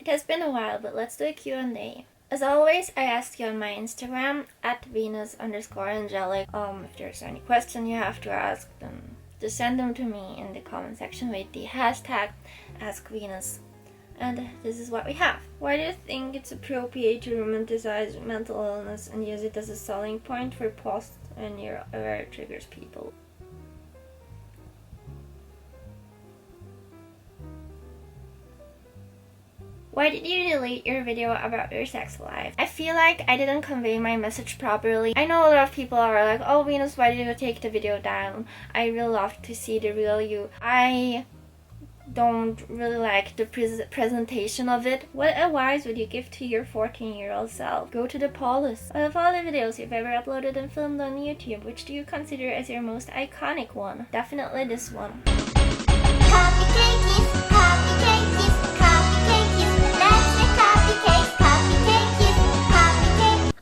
It has been a while, but let's do a Q&A. As always, I asked you on my Instagram at Venus_angelic if there's any question you have to ask them. Just send them to me in the comment section with the hashtag AskVenus. And this is what we have. Why do you think it's appropriate to romanticize mental illness and use it as a selling point for posts when you're aware it triggers people? Why did you delete your video about your sex life? I feel like I didn't convey my message properly. I know a lot of people are like, oh Venus, why did you take the video down? I really love to see the real you. I don't really like the presentation of it. What advice would you give to your 14-year-old self? Go to the polis. Out of all the videos you've ever uploaded and filmed on YouTube, which do you consider as your most iconic one? Definitely this one. Coffee cakeys, coffee cakeys, coffee cakeys. That's the coffee cake, coffee cakeys, coffee cake.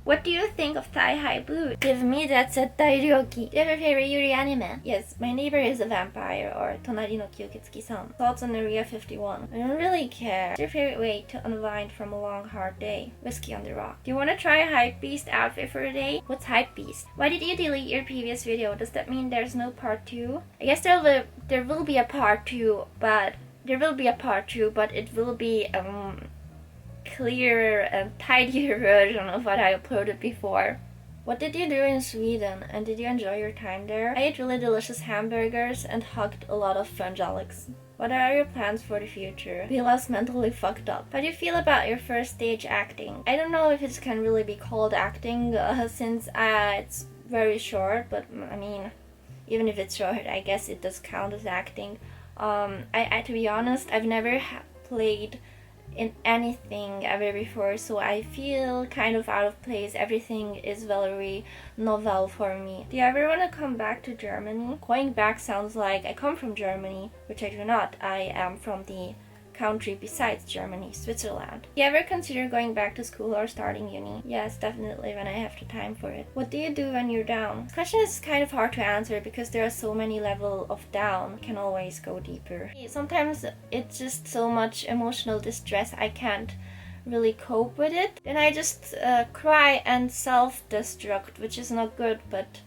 What do you think of Thigh-High Blue? Give me that zettai ryoki. Do you have a favorite Yuri anime? Yes, My Neighbor is a Vampire, or Tonari no Kyuketsuki-san. Thoughts on Area 51? I don't really care. What's your favorite way to unwind from a long hard day? Whiskey on the rock. Do you want to try a Hype Beast outfit for a day? What's Hype Beast? Why did you delete your previous video? Does that mean there's no part 2? I guess there will be a part 2, but it will be clearer and tidier version of what I uploaded before. What did you do in Sweden, and did you enjoy your time there? I ate really delicious hamburgers and hugged a lot of frangelics. What are your plans for the future? Be less mentally fucked up. How do you feel about your first stage acting? I don't know if it can really be called acting since it's very short, but I mean, even if it's short, I guess it does count as acting. I to be honest, I've never played in anything ever before, so I feel kind of out of place. Everything is very novel for me. Do you ever want to come back to Germany? Going back sounds like I come from Germany, which I do not. I am from the country besides Germany, Switzerland. Do you ever consider going back to school or starting uni? Yes, definitely, when I have the time for it. What do you do when you're down? This question is kind of hard to answer because there are so many levels of down. You can always go deeper. Sometimes it's just so much emotional distress I can't really cope with it. Then I just cry and self-destruct, which is not good, but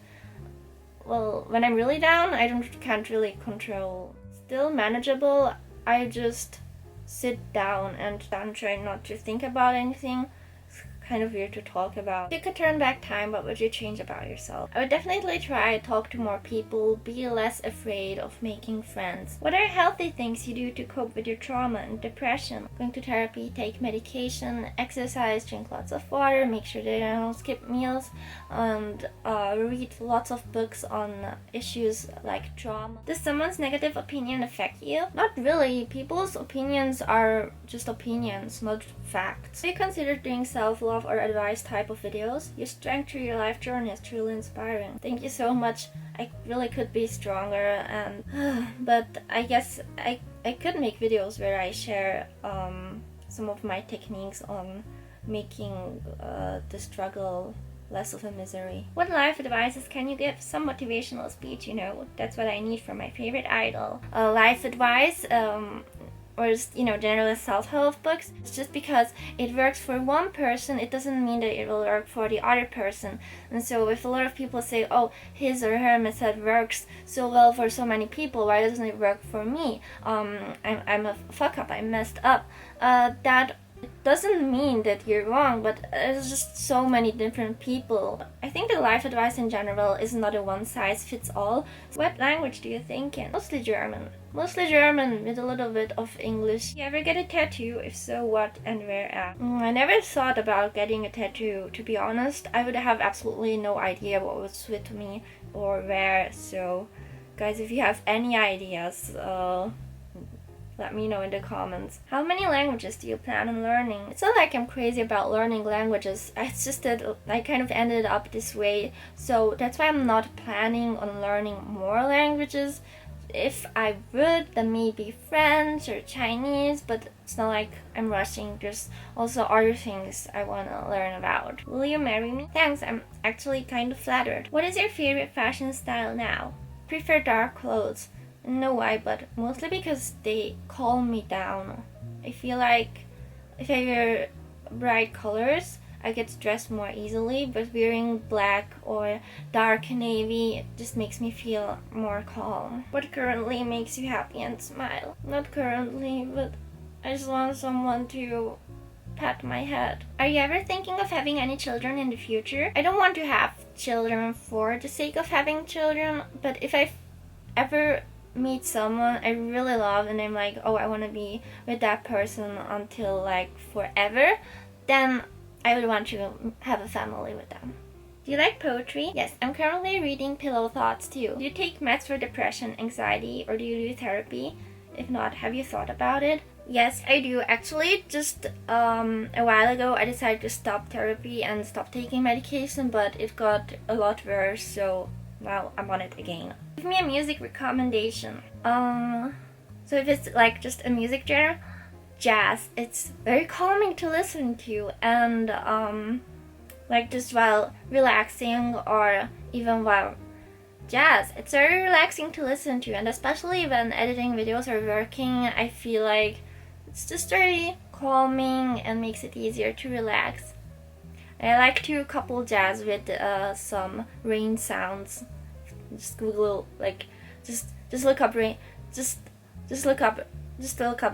well, when I'm really down, I can't really control. Still manageable. I just sit down and try not to think about anything. It's kind of weird to talk about. If you could turn back time, what would you change about yourself? I would definitely try to talk to more people, be less afraid of making friends. What are healthy things you do to cope with your trauma and depression? Going to therapy, take medication, exercise, drink lots of water, make sure that you don't skip meals, and read lots of books on issues like trauma. Does someone's negative opinion affect you? Not really. People's opinions are just opinions, not facts. Do you consider doing self-love or advice type of videos? Your strength through your life journey is truly inspiring. Thank you so much. I really could be stronger, and but I guess I could make videos where I share some of my techniques on making the struggle less of a misery. What life advices can you give? Some motivational speech, that's what I need from my favorite idol. Life advice, or just, general self-help books. It's just because it works for one person, it doesn't mean that it will work for the other person. And so if a lot of people say, oh, his or her method works so well for so many people, why doesn't it work for me? I'm a fuck up, I messed up. That doesn't mean that you're wrong, but there's just so many different people. I think the life advice in general is not a one-size-fits-all. So what language do you think in? Mostly German. Mostly German with a little bit of English. You ever get a tattoo? If so, what and where at? I never thought about getting a tattoo, to be honest. I would have absolutely no idea what would suit me or where. So, guys, if you have any ideas, let me know in the comments. How many languages do you plan on learning? It's not like I'm crazy about learning languages. It's just that I kind of ended up this way. So that's why I'm not planning on learning more languages. If I would, then maybe French or Chinese, but it's not like I'm rushing. There's also other things I want to learn about. Will you marry me? Thanks, I'm actually kind of flattered. What is your favorite fashion style now? Prefer dark clothes. No why, but mostly because they calm me down. I feel like if I wear bright colors, I get stressed more easily, but wearing black or dark navy just makes me feel more calm. What currently makes you happy and smile? Not currently, but I just want someone to pat my head. Are you ever thinking of having any children in the future? I don't want to have children for the sake of having children, but if I ever meet someone I really love and I'm like, oh, I want to be with that person until like forever, then I would want to have a family with them. Do you like poetry? Yes, I'm currently reading Pillow Thoughts too. Do you take meds for depression, anxiety, or do you do therapy? If not, have you thought about it? Yes, I do. Actually, just a while ago, I decided to stop therapy and stop taking medication, but it got a lot worse, so now I'm on it again. Give me a music recommendation. So if it's like just a music genre, jazz. It's very calming to listen to, and like just while relaxing or even while jazz. It's very relaxing to listen to, and especially when editing videos or working, I feel like it's just very calming and makes it easier to relax. I like to couple jazz with some rain sounds. Just Google just look up rain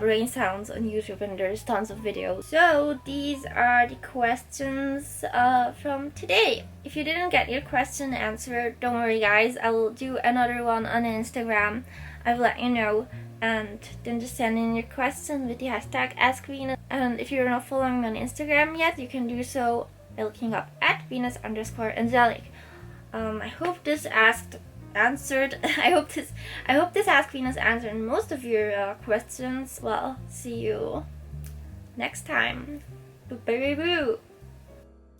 rain sounds on YouTube, and there's tons of videos. So these are the questions from today. If you didn't get your question answered, don't worry guys, I will do another one on Instagram. I will let you know, and then just send in your question with the hashtag AskVenus. And if you're not following me on Instagram yet, you can do so by looking up at Venus_Angelic. I hope this answered. I hope this Ask Venus answered most of your questions. Well, see you next time. Boo boo boo.